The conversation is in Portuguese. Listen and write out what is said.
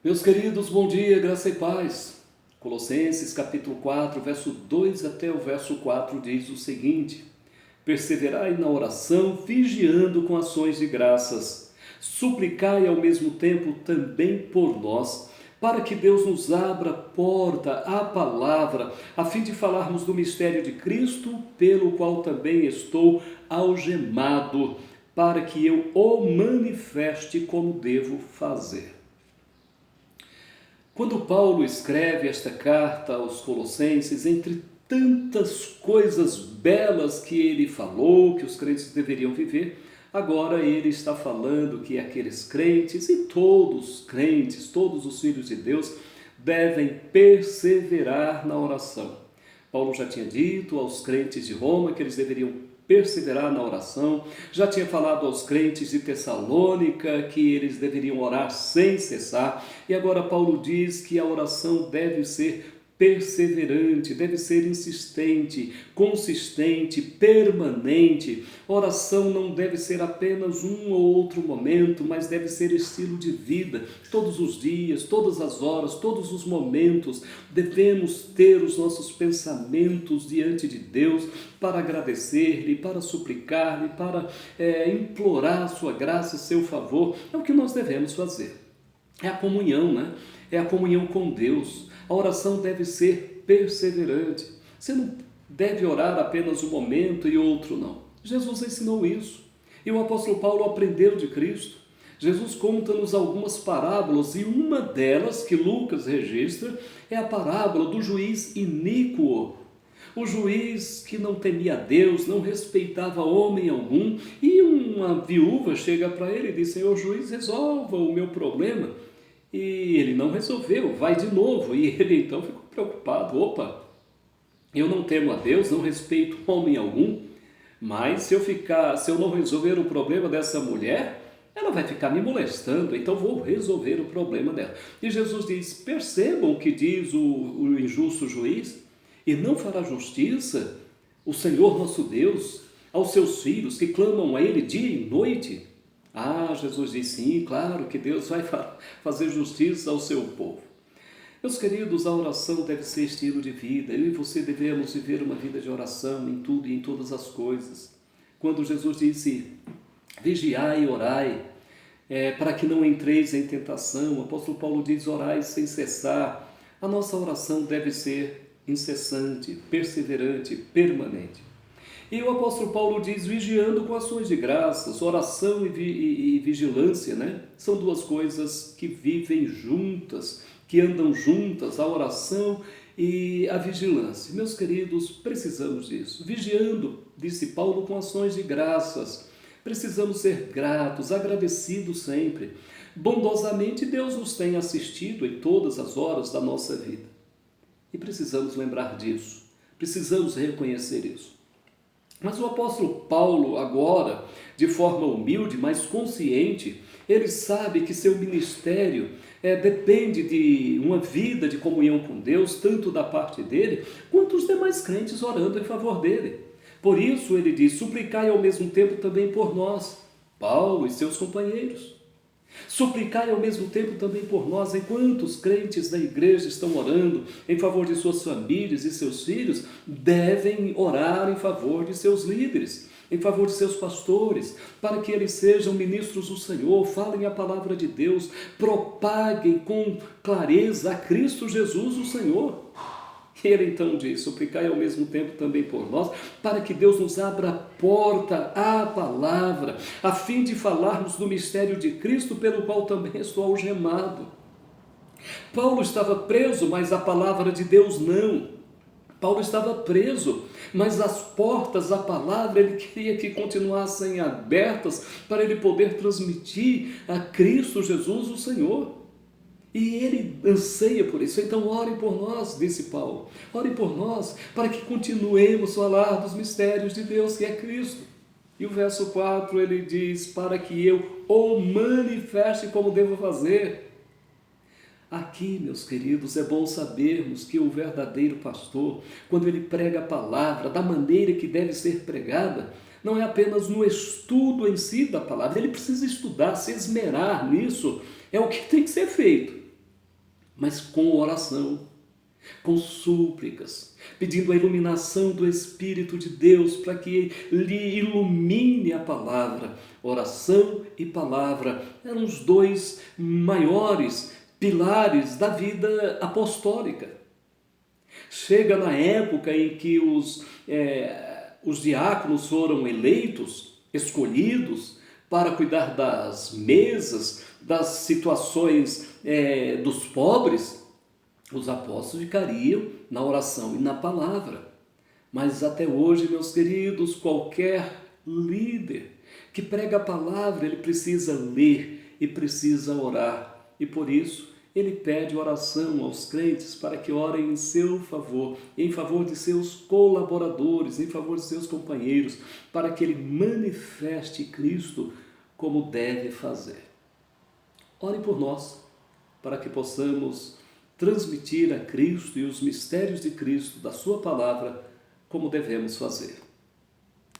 Meus queridos, bom dia, graça e paz. Colossenses capítulo 4, verso 2 até o verso 4 diz o seguinte: perseverai na oração, vigiando com ações de graças. Suplicai ao mesmo tempo também por nós, para que Deus nos abra porta à palavra, a fim de falarmos do mistério de Cristo, pelo qual também estou algemado, para que eu o manifeste como devo fazer. Quando Paulo escreve esta carta aos Colossenses, entre tantas coisas belas que ele falou, que os crentes deveriam viver, agora ele está falando que aqueles crentes e todos os crentes, todos os filhos de Deus, devem perseverar na oração. Paulo já tinha dito aos crentes de Roma que eles deveriam perseverar na oração, já tinha falado aos crentes de Tessalônica que eles deveriam orar sem cessar, e agora Paulo diz que a oração deve ser perseverante, deve ser insistente, consistente, permanente. Oração não deve ser apenas um ou outro momento, mas deve ser estilo de vida. Todos os dias, todas as horas, todos os momentos, devemos ter os nossos pensamentos diante de Deus para agradecer-lhe, para suplicar-lhe, para implorar a sua graça e seu favor. É o que nós devemos fazer. É a comunhão, né? É a comunhão com Deus. A oração deve ser perseverante. Você não deve orar apenas um momento e outro não. Jesus ensinou isso. E o apóstolo Paulo aprendeu de Cristo. Jesus conta-nos algumas parábolas e uma delas, que Lucas registra, é a parábola do juiz iníquo. O juiz que não temia Deus, não respeitava homem algum, e uma viúva chega para ele e diz: Senhor juiz, resolva o meu problema. E ele não resolveu, vai de novo. E ele então ficou preocupado: opa, eu não temo a Deus, não respeito homem algum, mas se eu não resolver o problema dessa mulher, ela vai ficar me molestando, então vou resolver o problema dela. E Jesus diz: percebam o que diz o injusto juiz, e não fará justiça o Senhor nosso Deus aos seus filhos que clamam a Ele dia e noite? Ah, Jesus diz: sim, claro que Deus vai fazer justiça ao seu povo. Meus queridos, a oração deve ser estilo de vida. Eu e você devemos viver uma vida de oração em tudo e em todas as coisas. Quando Jesus disse: vigiai e orai, para que não entreis em tentação, o apóstolo Paulo diz: orai sem cessar. A nossa oração deve ser incessante, perseverante, permanente. E o apóstolo Paulo diz: vigiando com ações de graças. Oração e vigilância, né? São duas coisas que vivem juntas, que andam juntas, a oração e a vigilância. Meus queridos, precisamos disso. Vigiando, disse Paulo, com ações de graças. Precisamos ser gratos, agradecidos sempre. Bondosamente Deus nos tem assistido em todas as horas da nossa vida. E precisamos lembrar disso. Precisamos reconhecer isso. Mas o apóstolo Paulo agora, de forma humilde, mas consciente, ele sabe que seu ministério depende de uma vida de comunhão com Deus, tanto da parte dele, quanto os demais crentes orando em favor dele. Por isso ele diz: suplicai ao mesmo tempo também por nós, Paulo e seus companheiros. Suplicai ao mesmo tempo também por nós, enquanto os crentes da igreja estão orando em favor de suas famílias e seus filhos, devem orar em favor de seus líderes, em favor de seus pastores, para que eles sejam ministros do Senhor, falem a palavra de Deus, propaguem com clareza a Cristo Jesus, o Senhor. E ele então diz: suplicai ao mesmo tempo também por nós, para que Deus nos abra a porta à palavra, a fim de falarmos do mistério de Cristo, pelo qual também estou algemado. Paulo estava preso, mas a palavra de Deus não. Paulo estava preso, mas as portas à palavra ele queria que continuassem abertas para ele poder transmitir a Cristo Jesus, o Senhor. E ele anseia por isso. Então orem por nós, disse Paulo. Orem por nós, para que continuemos a falar dos mistérios de Deus, que é Cristo. E o verso 4 ele diz: para que eu o manifeste como devo fazer. Aqui, meus queridos, é bom sabermos que o verdadeiro pastor, quando ele prega a palavra da maneira que deve ser pregada, não é apenas no estudo em si da palavra. Ele precisa estudar, se esmerar nisso. É o que tem que ser feito. mas com oração, com súplicas, pedindo a iluminação do Espírito de Deus para que lhe ilumine a palavra. Oração e palavra eram os dois maiores pilares da vida apostólica. Chega na época em que os diáconos foram eleitos, escolhidos, para cuidar das mesas, das situações dos pobres. Os apóstolos ficariam na oração e na palavra. Mas até hoje, meus queridos, qualquer líder que prega a palavra, ele precisa ler e precisa orar. E por isso, ele pede oração aos crentes para que orem em seu favor, em favor de seus colaboradores, em favor de seus companheiros, para que ele manifeste Cristo como deve fazer. Ore por nós, para que possamos transmitir a Cristo e os mistérios de Cristo, da sua palavra, como devemos fazer.